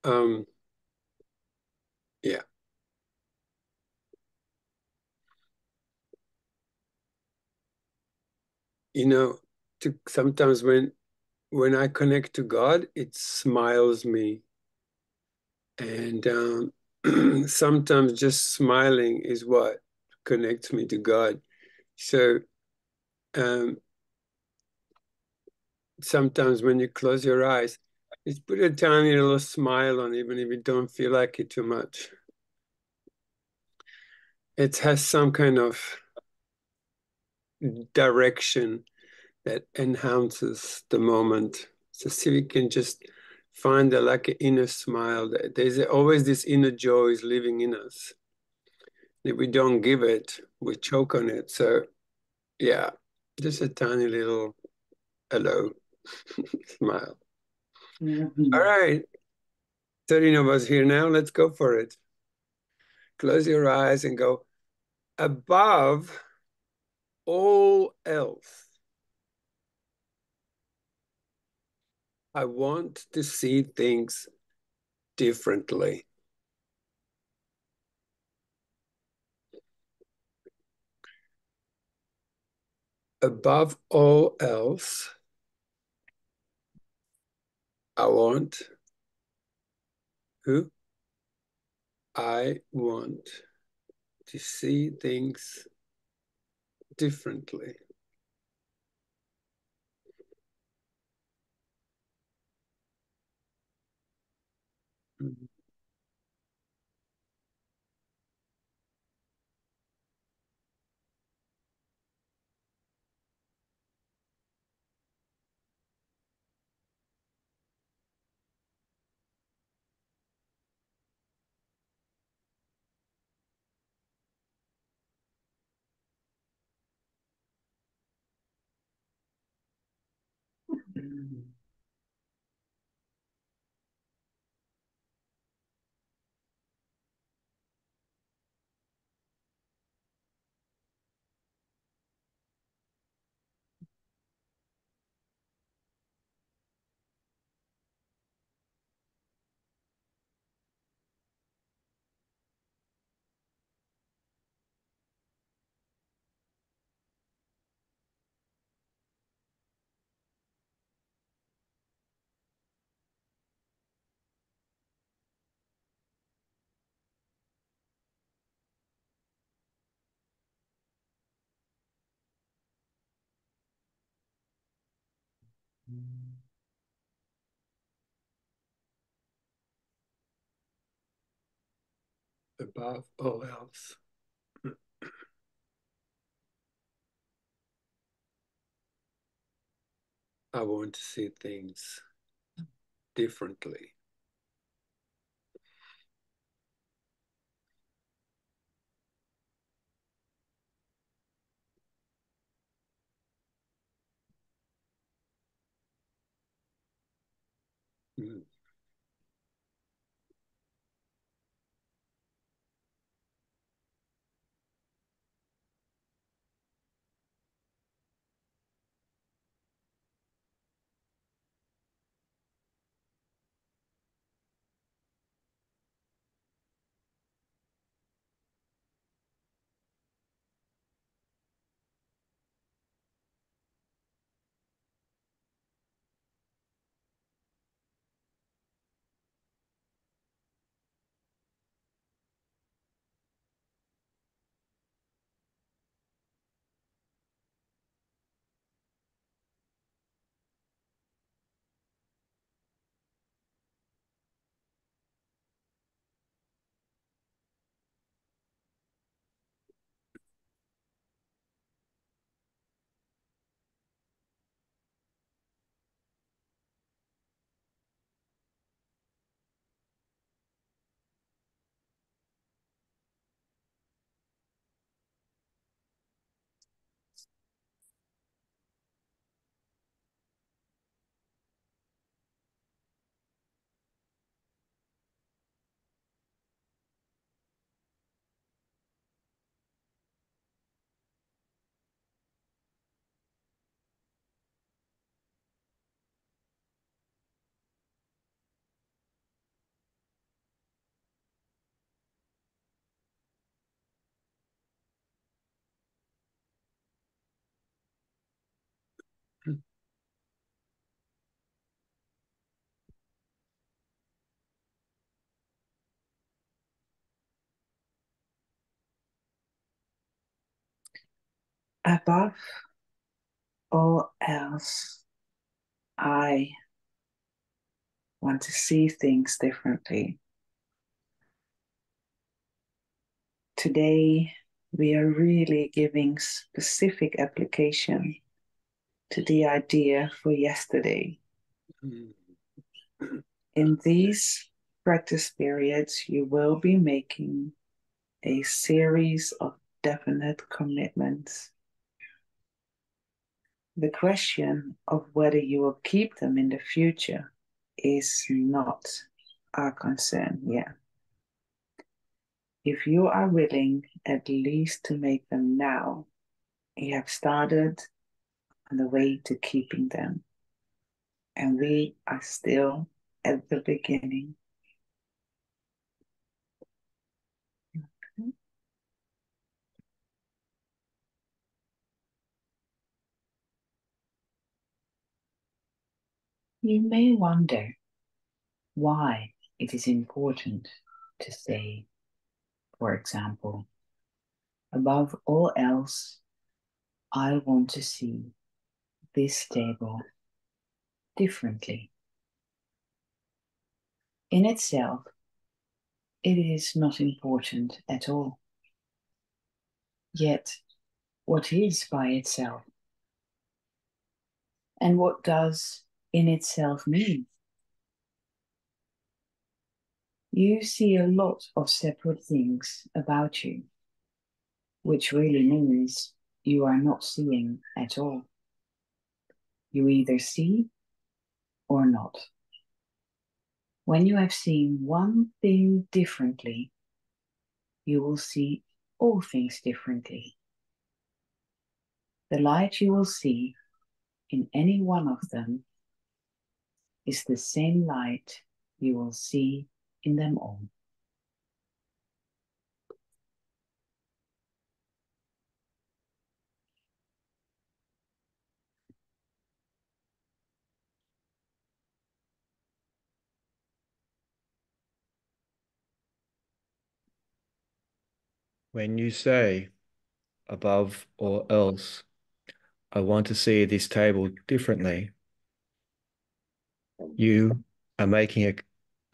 Um, yeah, you know, sometimes when I connect to God, it smiles me, and sometimes just smiling is what connects me to God. So um, sometimes when you close your eyes, just put a tiny little smile on, even if you don't feel like it too much. It has some kind of direction that enhances the moment. So see if you can just find like an inner smile. There's always this inner joy is living in us. If we don't give it, we choke on it. So yeah, just a tiny little hello smile. All right, 13 of us here now. Let's go for it. Close your eyes and go above all else. I want to see things differently. Above all else, I want who? I want to see things differently. Above all else, I want to see things differently. Mm. Above all else, I want to see things differently. Today, we are really giving specific application to the idea for yesterday. In these practice periods, you will be making a series of definite commitments. The question of whether you will keep them in the future is not our concern yet. If you are willing at least to make them now, you have started on the way to keeping them. And we are still at the beginning. You may wonder why it is important to say, for example, above all else, I want to see this table differently. In itself, it is not important at all. Yet, what is by itself? And what does in itself mean? You see a lot of separate things about you, which really means you are not seeing at all. You either see or not. When you have seen one thing differently, you will see all things differently. The light you will see in any one of them is the same light you will see in them all. When you say, above all else, I want to see this table differently, you are making a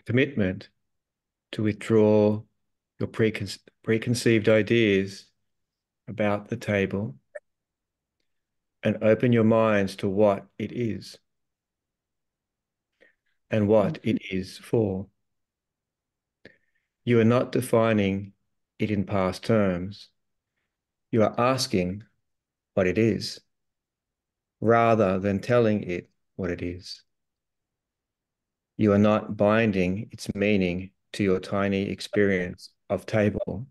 commitment to withdraw your preconceived ideas about the table and open your minds to what it is and what it is for. You are not defining it in past terms. You are asking what it is, rather than telling it what it is. You are not binding its meaning to your tiny experience of table,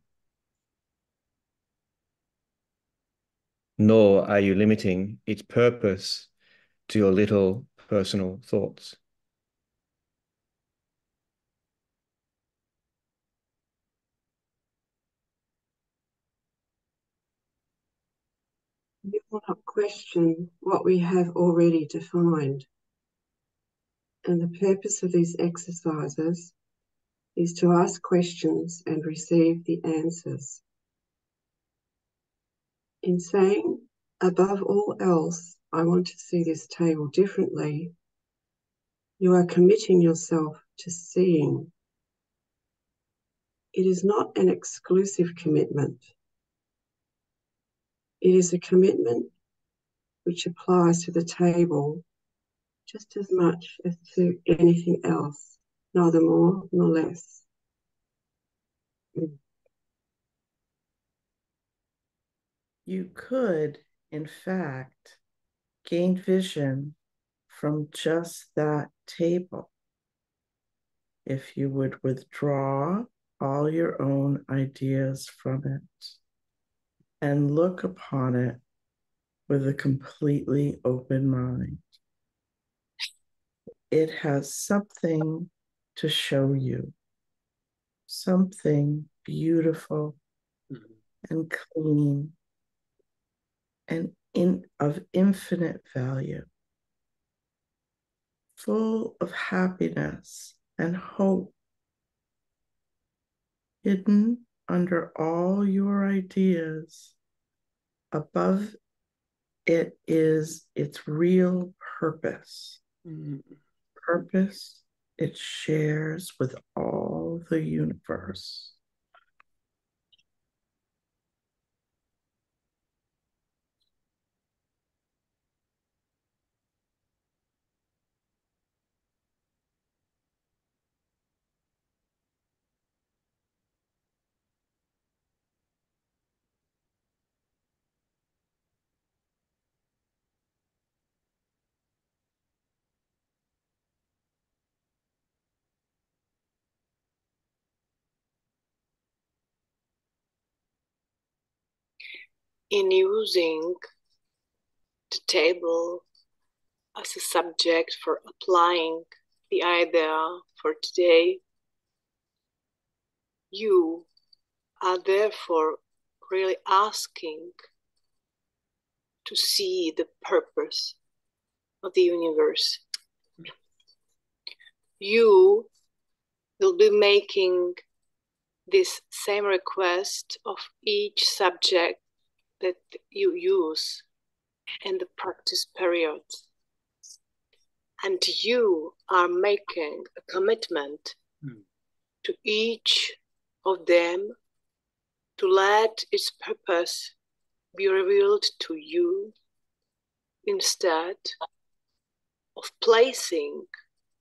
nor are you limiting its purpose to your little personal thoughts. You will not question what we have already defined. And the purpose of these exercises is to ask questions and receive the answers. In saying, above all else, I want to see this table differently, you are committing yourself to seeing. It is not an exclusive commitment. It is a commitment which applies to the table just as much as to anything else, neither more nor less. You could, in fact, gain vision from just that table if you would withdraw all your own ideas from it and look upon it with a completely open mind. It has something to show you, something beautiful and clean and of infinite value, full of happiness and hope, hidden under all your ideas, above it is its real purpose. Purpose it shares with all the universe. In using the table as a subject for applying the idea for today, you are therefore really asking to see the purpose of the universe. You will be making this same request of each subject that you use in the practice period. And you are making a commitment to each of them to let its purpose be revealed to you instead of placing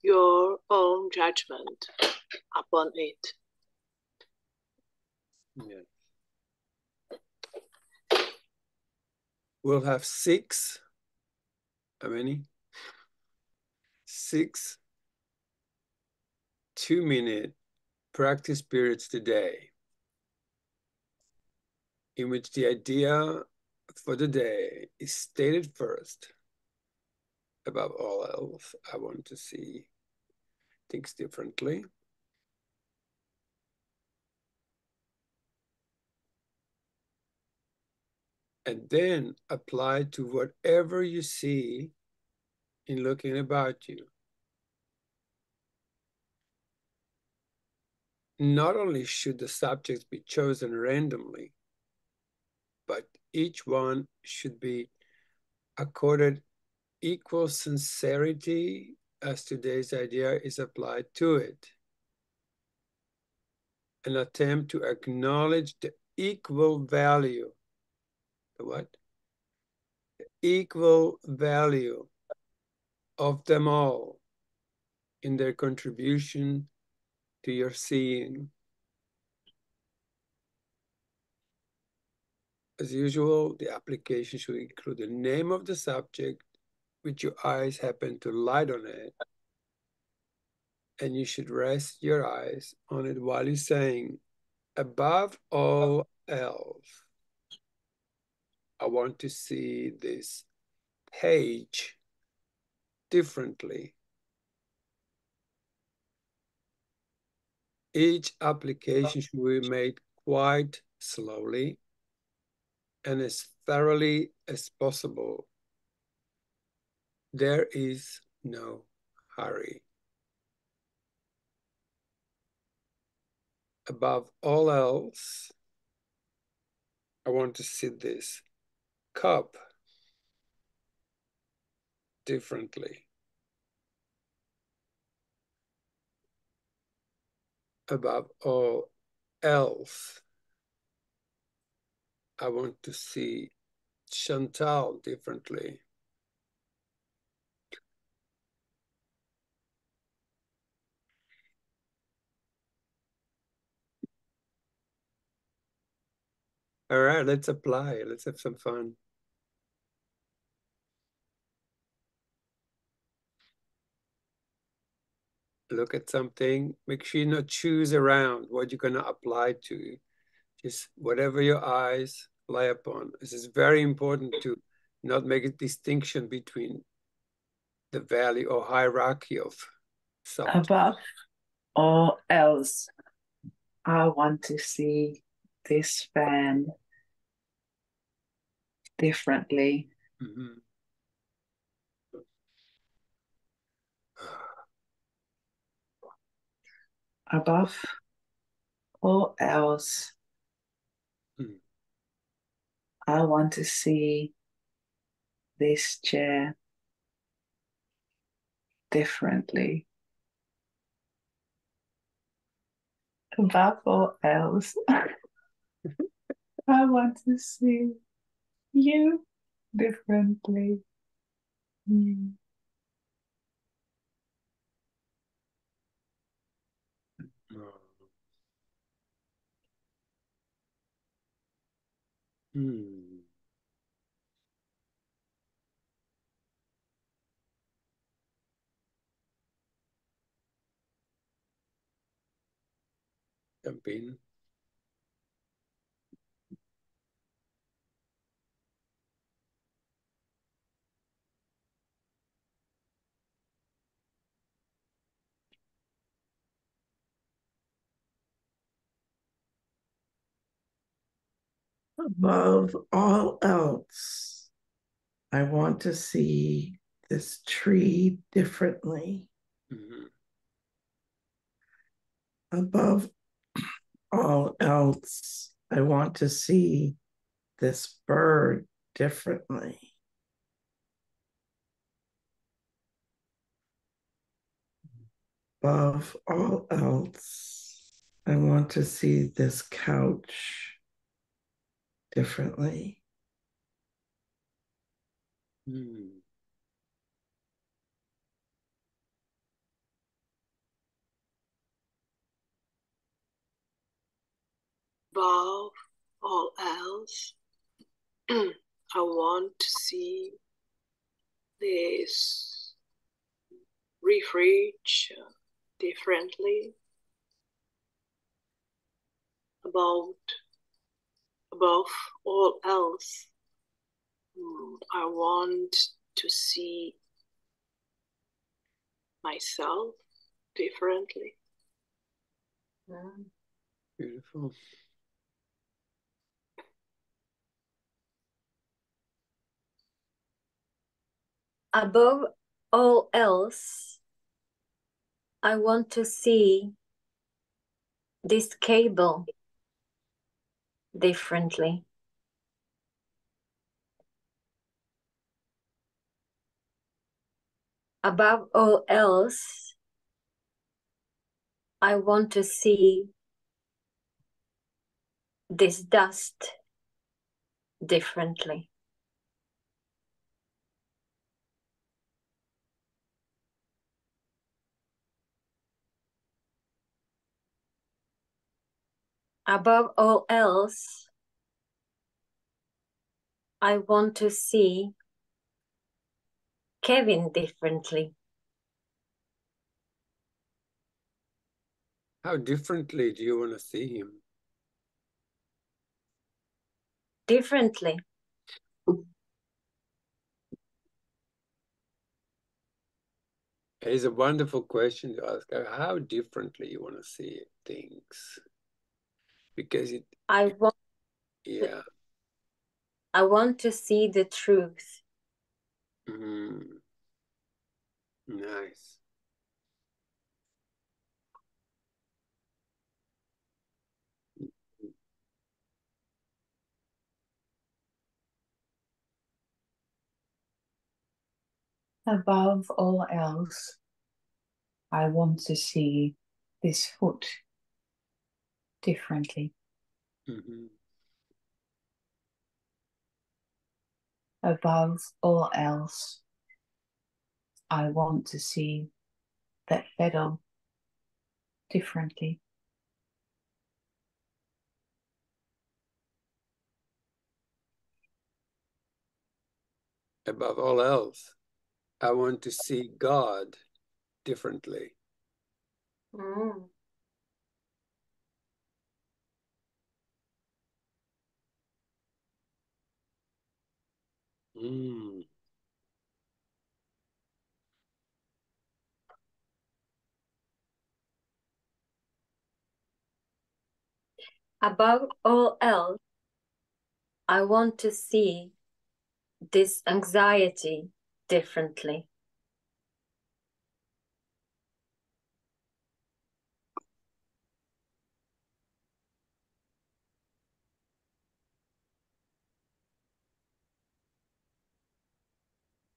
your own judgment upon it. Yeah. We'll have how many? 6 2-minute practice periods today, in which the idea for the day is stated first. Above all else, I want to see things differently. And then apply to whatever you see in looking about you. Not only should the subjects be chosen randomly, but each one should be accorded equal sincerity as today's idea is applied to it. An attempt to acknowledge the equal value. The what? The equal value of them all in their contribution to your seeing. As usual, the application should include the name of the subject, which your eyes happen to light on it. And you should rest your eyes on it while you're saying, above all else, I want to see this page differently. Each application should be made quite slowly and as thoroughly as possible. There is no hurry. Above all else, I want to see this cup differently. Above all else, I want to see Chantal differently. All right, let's apply. Let's have some fun. Look at something. Make sure you not choose around what you're going to apply to. Just whatever your eyes lie upon. This is very important to not make a distinction between the value or hierarchy of subjects. Above all else, I want to see this fan differently. Mm-hmm. Above all else, I want to see this chair differently. Above all else, I want to see you differently. Mm. Hmm. Jump in. Above all else, I want to see this tree differently. Mm-hmm. Above all else, I want to see this bird differently. Above all else, I want to see this couch differently. Hmm. Above all else, I want to see this refresh differently. Above all else, I want to see myself differently. Beautiful. Above all else, I want to see this cable differently. Above all else, I want to see this dust differently. Above all else, I want to see Kevin differently. How differently do you want to see him? Differently. It's a wonderful question to ask. How differently you want to see things? Because I want yeah. to see the truth. Mm. Nice. Above all else, I want to see this foot differently. Mm-hmm. Above all else, I want to see that pedal differently. Above all else, I want to see God differently. Mm. Mm. Above all else, I want to see this anxiety differently.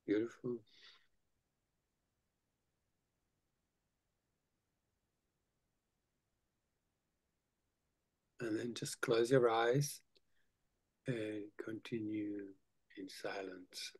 Beautiful. And then just close your eyes and continue in silence.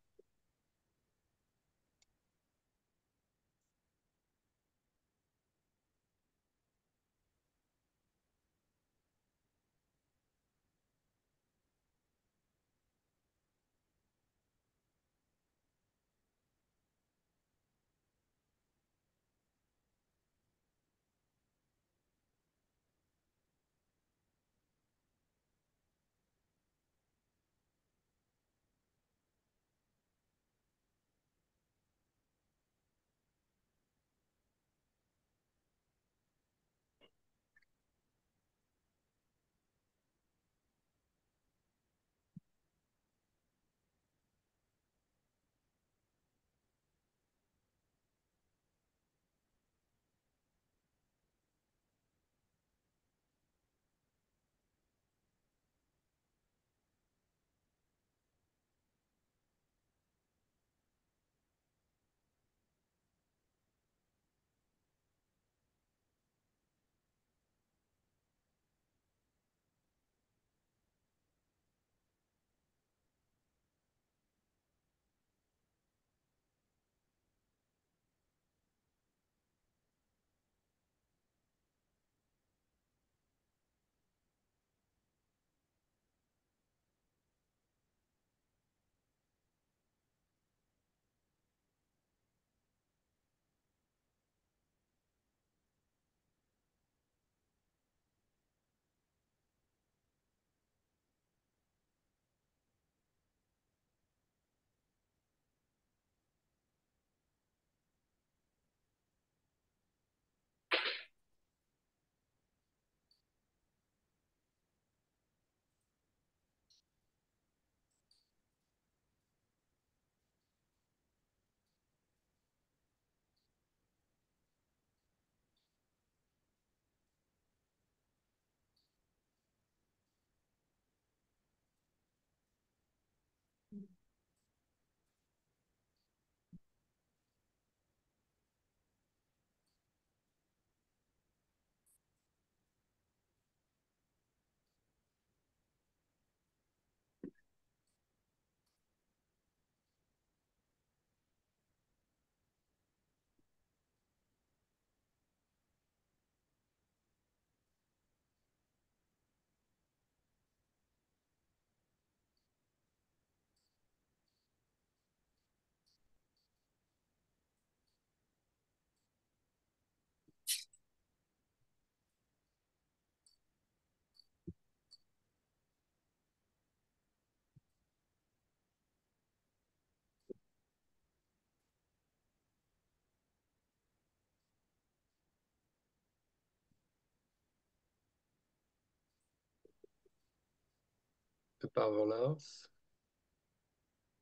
Above all else,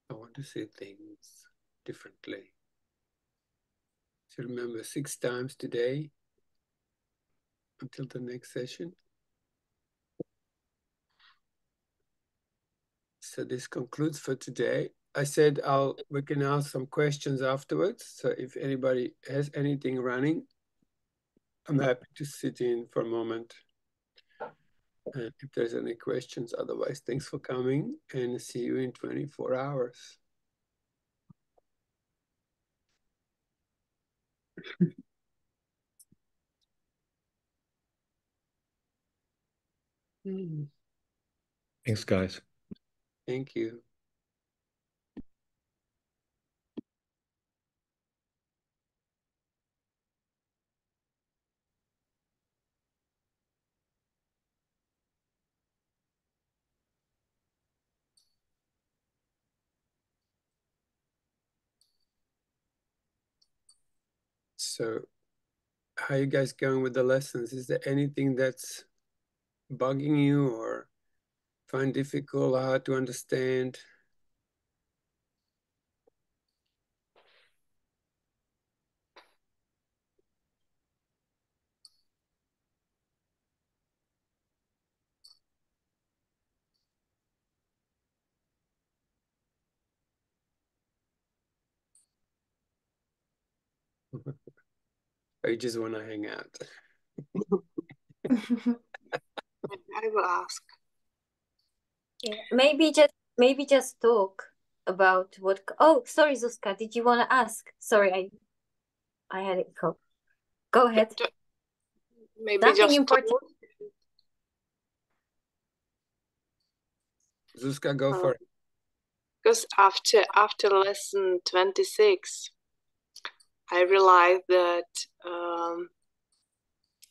I want to see things differently. So remember 6 times today until the next session. So this concludes for today. I said we can ask some questions afterwards. So if anybody has anything running, I'm happy to sit in for a moment. And if there's any questions, otherwise, thanks for coming and see you in 24 hours. Thanks, guys. Thank you. So how are you guys going with the lessons? Is there anything that's bugging you or find difficult, hard to understand? Or you just want to hang out? I will ask. Yeah, maybe just talk about what. Oh, sorry, Zuzka, did you want to ask? Sorry, I had it go. Go ahead. Maybe Nothing just important. talk. Zuzka, go for it. Because after lesson 26, I realized that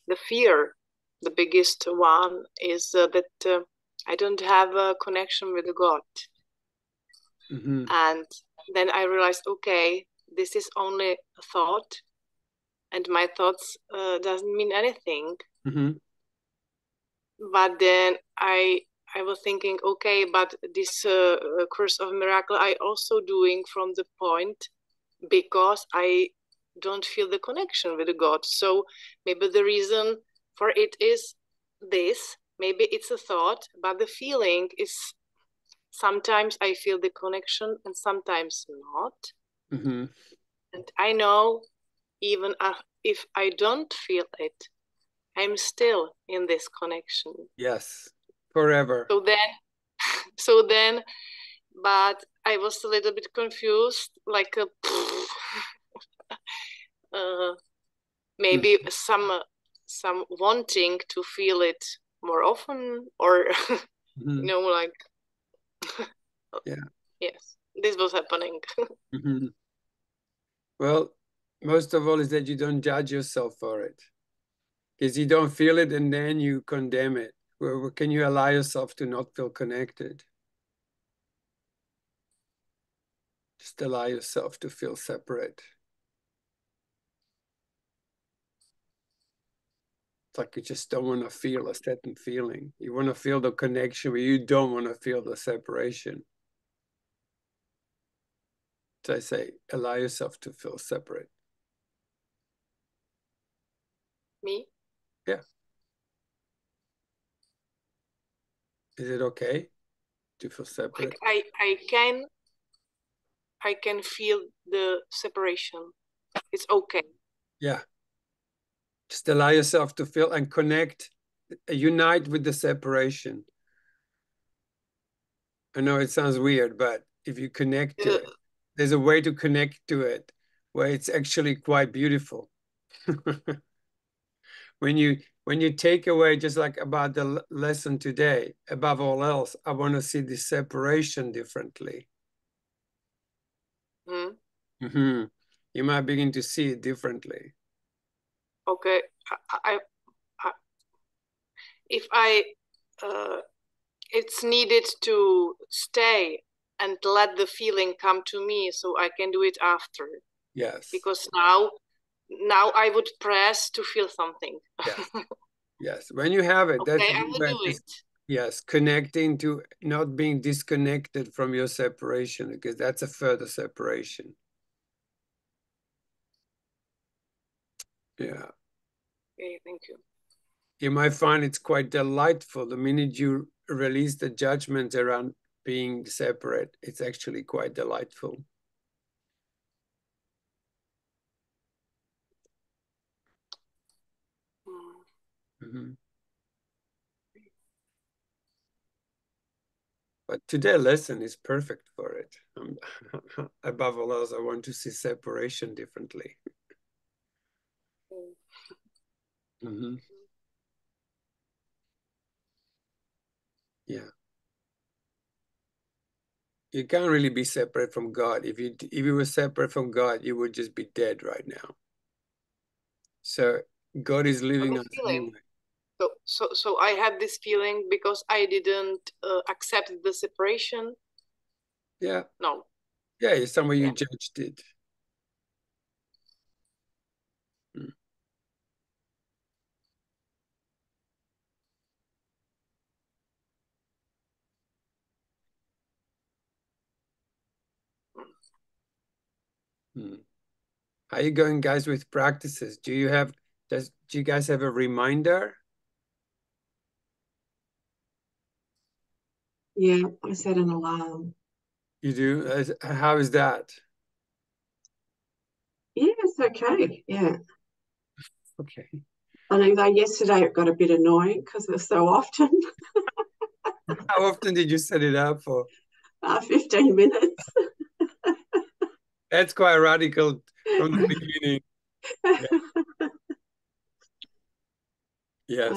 the fear, the biggest one, is that I don't have a connection with God. Mm-hmm. And then I realized, okay, this is only a thought, and my thoughts doesn't mean anything. Mm-hmm. But then I was thinking, okay, but this Course of Miracle I also doing from the point because I don't feel the connection with God. So maybe the reason for it is this. Maybe it's a thought, but the feeling is sometimes I feel the connection and sometimes not. Mm-hmm. And I know even if I don't feel it, I'm still in this connection. Yes, forever. So then, but I was a little bit confused, like maybe some wanting to feel it more often, or Mm-hmm. like Yeah. yes, this was happening. Mm-hmm. Well, most of all is that you don't judge yourself for it, because you don't feel it and then you condemn it. Where can you allow yourself to not feel connected? Just allow yourself to feel separate. It's like you just don't want to feel a certain feeling. You want to feel the connection, but you don't want to feel the separation. So I say, allow yourself to feel separate. Me? Yeah. Is it okay to feel separate? Like I can feel the separation. It's okay. Yeah. Just allow yourself to feel and connect, unite with the separation. I know it sounds weird, but if you connect to it, there's a way to connect to it where it's actually quite beautiful. When you take away, just like about the lesson today, above all else, I want to see the separation differently. Mm-hmm. You might begin to see it differently. Okay, I if it's needed to stay and let the feeling come to me, so I can do it after. Yes. Because now I would press to feel something. Yes. Yes. When you have it, that's okay, I will do it. Yes, connecting to not being disconnected from your separation, because that's a further separation. Yeah. Okay, thank you. You might find it's quite delightful the minute you release the judgment around being separate. It's actually quite delightful. Mm-hmm. But today's lesson is perfect for it. Above all else, I want to see separation differently. Mm-hmm. Yeah. You can't really be separate from God. If you were separate from God, you would just be dead right now. So God is living us anyway. So I had this feeling because I didn't accept the separation. Yeah. No. Yeah, it's somewhere you judged it. Mm. Mm. How are you going, guys, with practices? Do you guys have a reminder? Yeah, I set an alarm. You do? How is that? Yeah, it's okay. Yeah. Okay. I know though yesterday it got a bit annoying because it was so often. How often did you set it up for? 15 minutes. That's quite radical from the beginning. Yeah. Yes.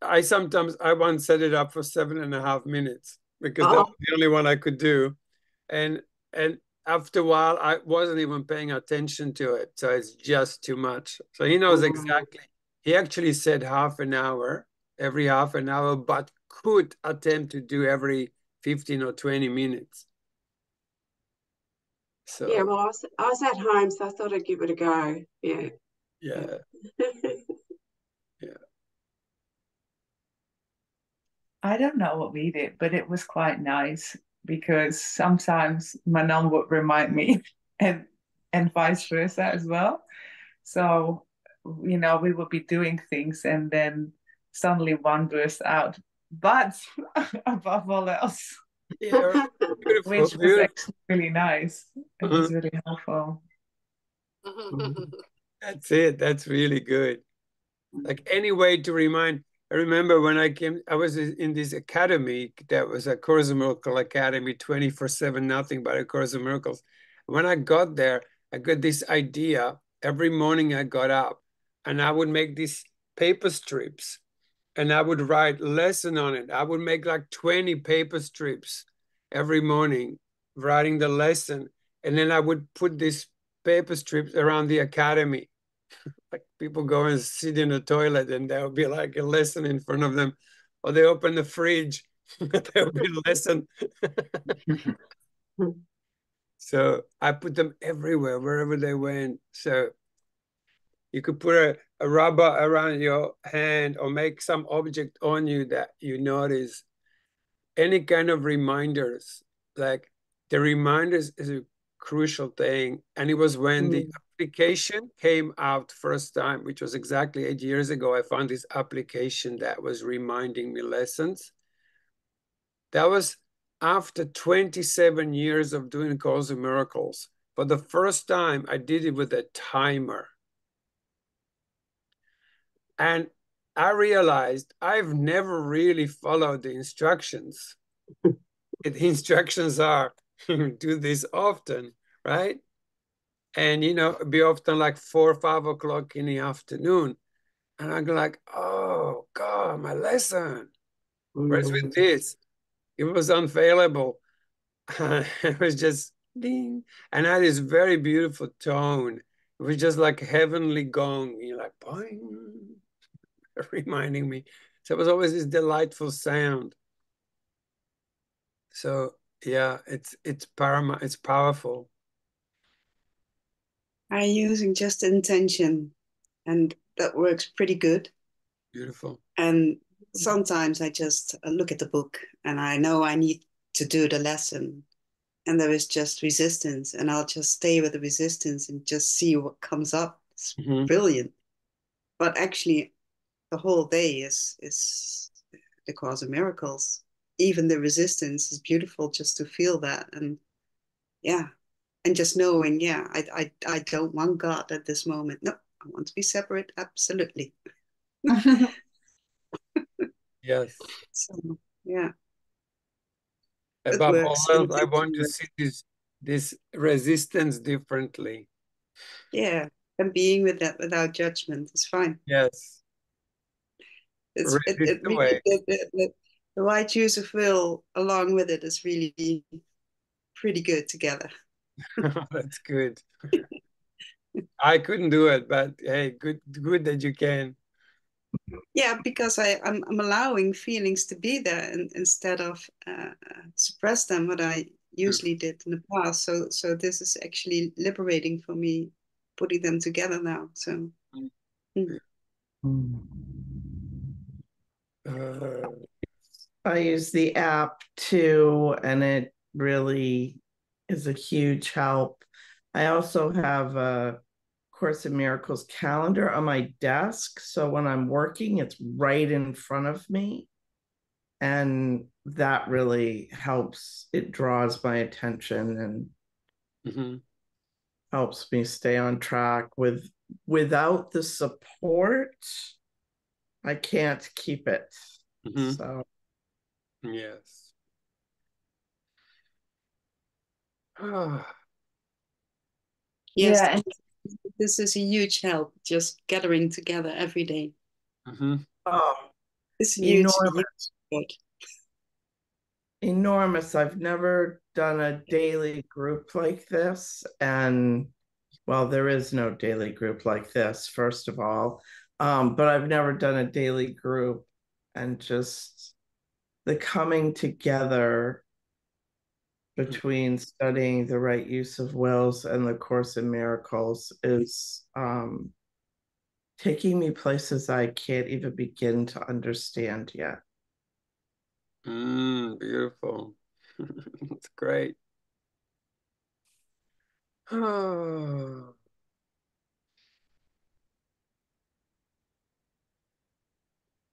I once set it up for 7.5 minutes because that Oh, was the only one I could do. And after a while, I wasn't even paying attention to it. So it's just too much. So he knows exactly. He actually said half an hour, every half an hour, but could attempt to do every 15 or 20 minutes. So yeah, well, I was at home, so I thought I'd give it a go. Yeah. yeah. Yeah. I don't know what we did, but it was quite nice because sometimes Manon would remind me and vice versa as well. So, you know, we would be doing things and then suddenly one burst out, but above all else, Yeah. Beautiful. which was Beautiful. actually really nice. It was really helpful. That's it. That's really good. Like any way to remind. I remember when I was in this academy that was a Course in Miracle Academy, 24/7, nothing but a Course in Miracles. When I got there, I got this idea. Every morning I got up and I would make these paper strips and I would write lesson on it. I would make like 20 paper strips every morning, writing the lesson. And then I would put these paper strips around the academy. Like people go and sit in the toilet and there'll be like a lesson in front of them. Or they open the fridge, there'll be a lesson. So I put them everywhere, wherever they went. So you could put a rubber around your hand or make some object on you that you notice. Any kind of reminders, like the reminders is a crucial thing. And it was when the application came out first time, which was exactly 8 years ago, I found this application that was reminding me lessons. That was after 27 years of doing Course in Miracles. For the first time, I did it with a timer. And I realized I've never really followed the instructions. The instructions are do this often, right? And be often like 4 or 5 o'clock in the afternoon. And I'm like, oh God, my lesson. Whereas with this, it was unfailable. It was just ding. And I had this very beautiful tone. It was just like heavenly gong. You're like, boing, reminding me. So it was always this delightful sound. So yeah, it's paramount, it's powerful. I'm using just intention, and that works pretty good. Beautiful. And sometimes I just look at the book and I know I need to do the lesson, and there is just resistance, and I'll just stay with the resistance and just see what comes up. It's brilliant. But actually, the whole day is the Course of Miracles. Even the resistance is beautiful just to feel that, and yeah, and just knowing, yeah, I don't want God at this moment. No, I want to be separate. Absolutely. Yes. So yeah, it Above all works. else, I want to see this resistance differently. Yeah, and being with that without judgment is fine. Yes. It's Resist it away. really the right choose of will along with it is really pretty good together. That's good. I couldn't do it, but hey, good that you can. Yeah, because I'm allowing feelings to be there instead of suppress them, what I usually did in the past. So this is actually liberating for me, putting them together now. So I use the app too, and it really is a huge help. I also have a Course in Miracles calendar on my desk. So when I'm working, it's right in front of me. And that really helps. It draws my attention. And helps me stay on track. Without the support, I can't keep it. So yes. Yes, Yeah, and this is a huge help, just gathering together every day. oh, It's enormous. huge support. Enormous. I've never done a daily group like this. And well, there is no daily group like this, first of all. But I've never done a daily group, and just the coming together between studying the right use of wills and the Course in Miracles is taking me places I can't even begin to understand yet. Beautiful. It's great. Oh.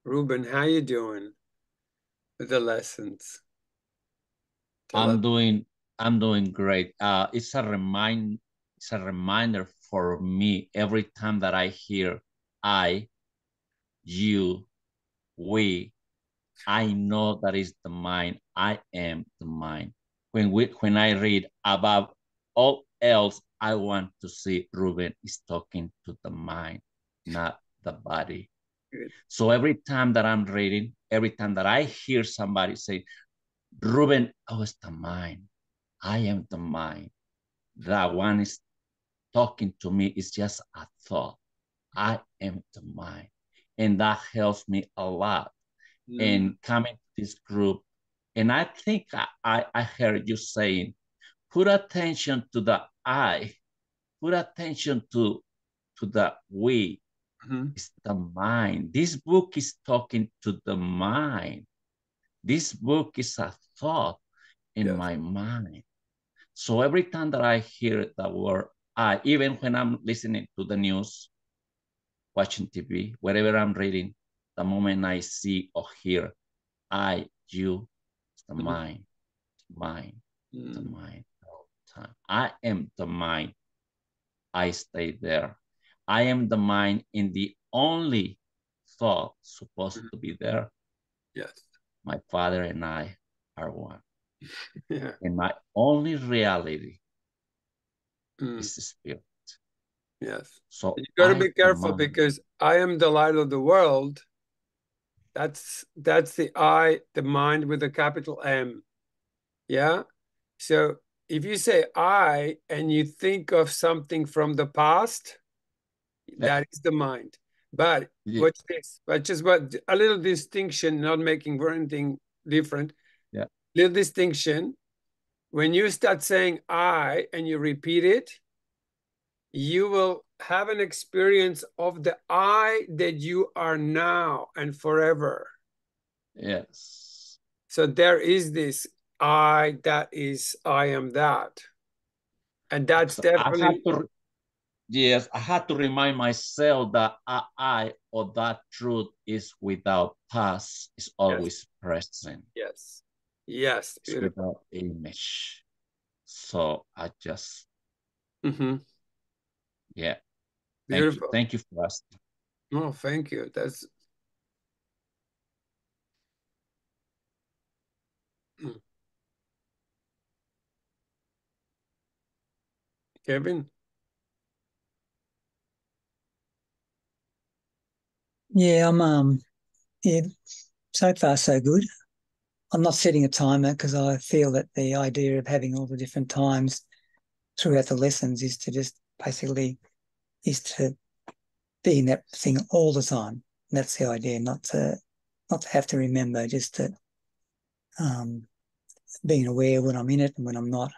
Ruben, how you doing with the lessons? I'm doing great. It's a reminder for me every time that I hear I, you, we, I know that is the mind. I am the mind. When I read above all else, I want to see Ruben is talking to the mind, not the body. Good. So every time that I'm reading, every time that I hear somebody say, Ruben, oh, it's the mind. I am the mind. That one is talking to me is just a thought. I am the mind. And that helps me a lot in coming to this group. And I think I heard you saying, put attention to the I, put attention to the we. It's the mind. This book is talking to the mind. This book is a thought in my mind. So every time that I hear the word I, even when I'm listening to the news, watching TV, wherever I'm reading, the moment I see or hear I, you, it's the mind, the mind all the time. I am the mind. I stay there. I am the mind in the only thought supposed to be there. Yes. My Father and I are one. Yeah. And my only reality is the Spirit. Yes. So you got to be careful because I am the light of the world. That's the I, the mind with a capital M. Yeah. So if you say I and you think of something from the past, that is the mind. But watch this. But just what a little distinction, not making for anything different. Yeah. Little distinction. When you start saying I and you repeat it, you will have an experience of the I that you are now and forever. Yes. So there is this I that is I am that. And that's So definitely I had to remind myself that I or that truth is without past, is always present. Yes. Yes. It's without image. So I just yeah. Beautiful. Thank you for asking. Oh, thank you. That's Kevin. Yeah, yeah, so far so good. I'm not setting a timer because I feel that the idea of having all the different times throughout the lessons is to just basically to be in that thing all the time. And that's the idea, not to have to remember, just to being aware when I'm in it and when I'm not.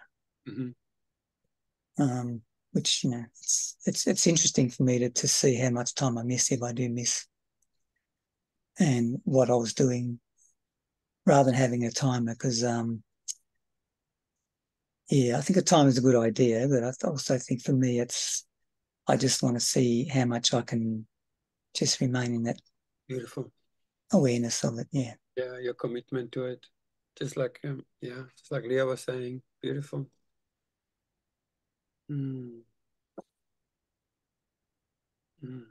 Which it's interesting for me to see how much time I miss if I do miss, and what I was doing rather than having a timer, because yeah, I think a timer is a good idea, but I also think for me I just want to see how much I can just remain in that Beautiful awareness of it. Yeah. Yeah, your commitment to it. Just like just like Leah was saying. Beautiful. Mm.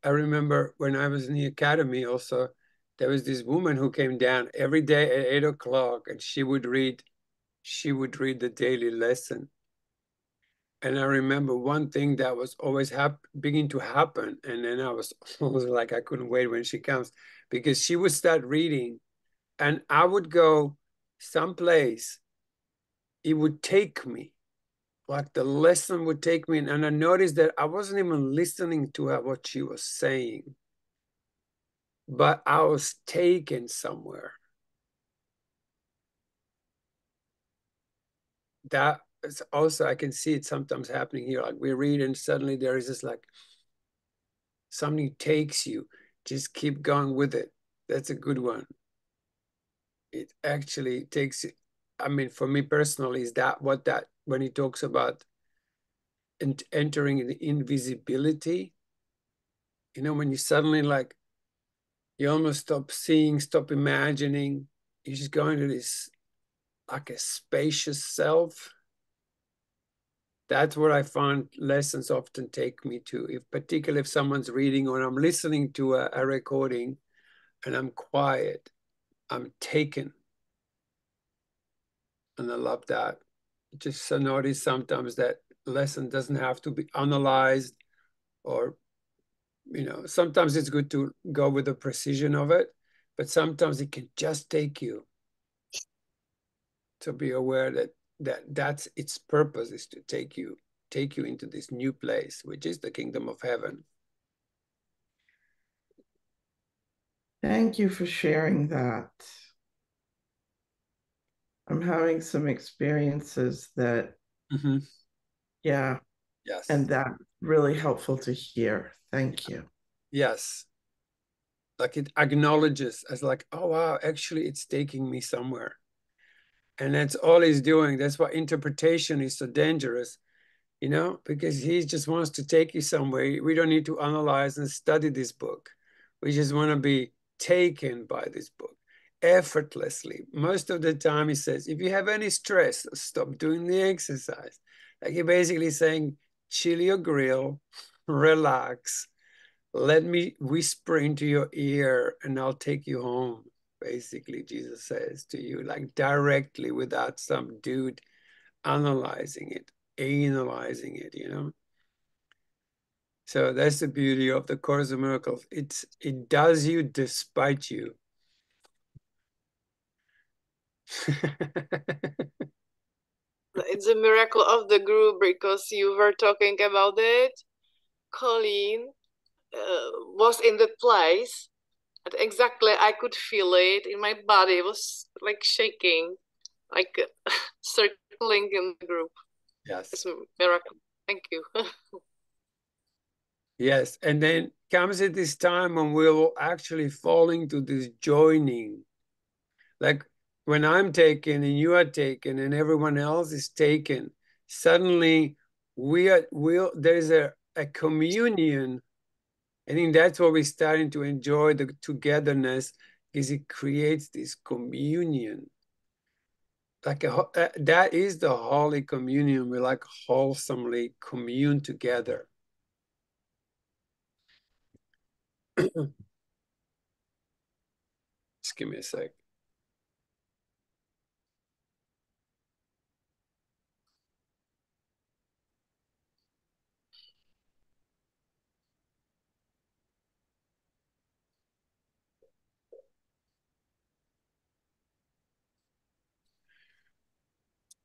I remember when I was in the academy also, there was this woman who came down every day at 8 o'clock, and she would read the daily lesson. And I remember one thing that was always beginning to happen, and then I was almost like I couldn't wait when she comes, because she would start reading, and I would go someplace. It would take me, like the lesson would take me, and I noticed that I wasn't even listening to her, what she was saying, but I was taken somewhere. That is also, I can see it sometimes happening here. Like we read and suddenly there is this like something takes you. Just keep going with it. That's a good one. It actually takes, I mean, for me personally, is that what that, when he talks about entering the invisibility, you know, when you suddenly like, you almost stop seeing, stop imagining, you just go into this like a spacious self. That's what I find lessons often take me to. If particularly if someone's reading or I'm listening to a recording and I'm quiet, I'm taken. And I love that. Just so notice sometimes that lesson doesn't have to be analyzed, or, you know, sometimes it's good to go with the precision of it, but sometimes it can just take you to be aware that's its purpose, is to take you into this new place, which is the kingdom of heaven. Thank you for sharing that. I'm having some experiences that, yeah. Yes. And that's really helpful to hear. Thank you. Yes. Like it acknowledges as like, oh, wow, actually it's taking me somewhere. And that's all he's doing. That's why interpretation is so dangerous, you know, because he just wants to take you somewhere. We don't need to analyze and study this book. We just want to be taken by this book effortlessly. Most of the time he says, if you have any stress, stop doing the exercise. Like you're basically saying, chill your grill, relax, let me whisper into your ear and I'll take you home. Basically, Jesus says to you, like directly, without some dude analyzing it, you know? So that's the beauty of the Course of Miracles. It does you despite you. It's a miracle of the group because you were talking about it. Colleen was in the place, and exactly I could feel it in my body. It was like shaking, like circling in the group. Yes. It's a miracle. Thank you. Yes, and then comes at this time when we'll actually fall into this joining. Like when I'm taken and you are taken and everyone else is taken, suddenly there's a communion. I think that's what we're starting to enjoy, the togetherness, is it creates this communion. Like that is the Holy Communion. We like wholesomely commune together. Just give me a sec.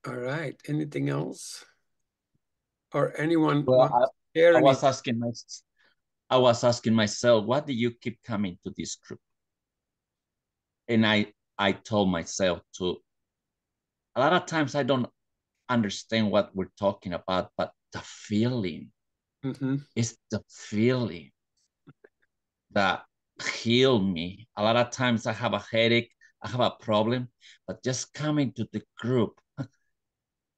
All right. Anything else? Or anyone want to share I anything? was asking myself, why do you keep coming to this group? And I told myself to, a lot of times I don't understand what we're talking about, but the feeling is the feeling that heal me. A lot of times I have a headache, I have a problem, but just coming to the group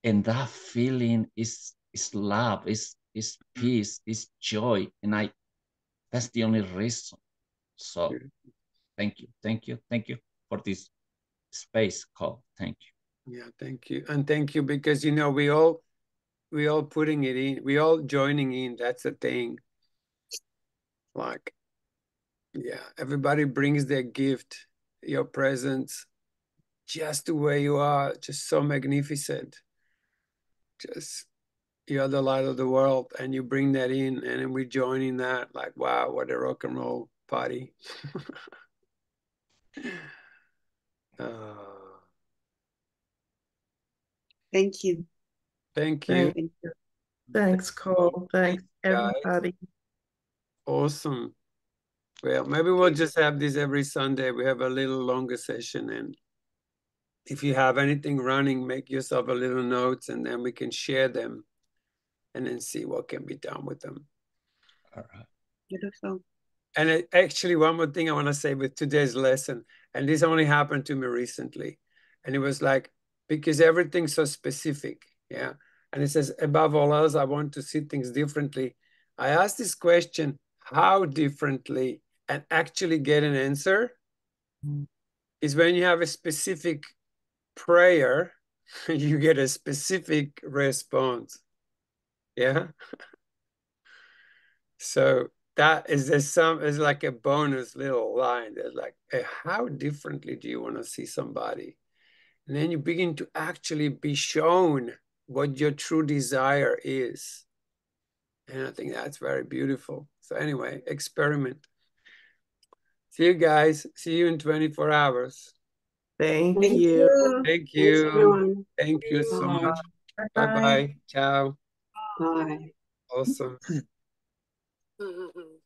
and that feeling is love, is is peace, is joy. And that's the only reason. So thank you for this space call. Thank you. Yeah, thank you. And thank you because, you know, we all putting it in, we all joining in. That's the thing. Like, yeah, everybody brings their gift, your presence, just the way you are, just so magnificent. Just you're the light of the world, and you bring that in, and then we join in that. Like, wow, what a rock and roll party. Thank you. Thank you. Thank you. Thanks, Cole. Thanks, everybody. Awesome. Well, maybe we'll just have this every Sunday. We have a little longer session, and if you have anything running, make yourself a little notes, and then we can share them and then see what can be done with them. All right. Beautiful. And actually, one more thing I want to say with today's lesson, and this only happened to me recently, and it was like, because everything's so specific, yeah. And it says, above all else, I want to see things differently. I asked this question, how differently, and actually get an answer is when you have a specific prayer, you get a specific response, yeah. So that is is like a bonus little line. There's like, how differently do you want to see somebody? And then you begin to actually be shown what your true desire is. And I think that's very beautiful. So anyway, experiment. See you guys. See you in 24 hours. Thank Thank you. you. Thank Thanks, you. everyone. Thank you so Bye. much. Bye-bye. Bye-bye. Ciao. Bye. Awesome. Mhm.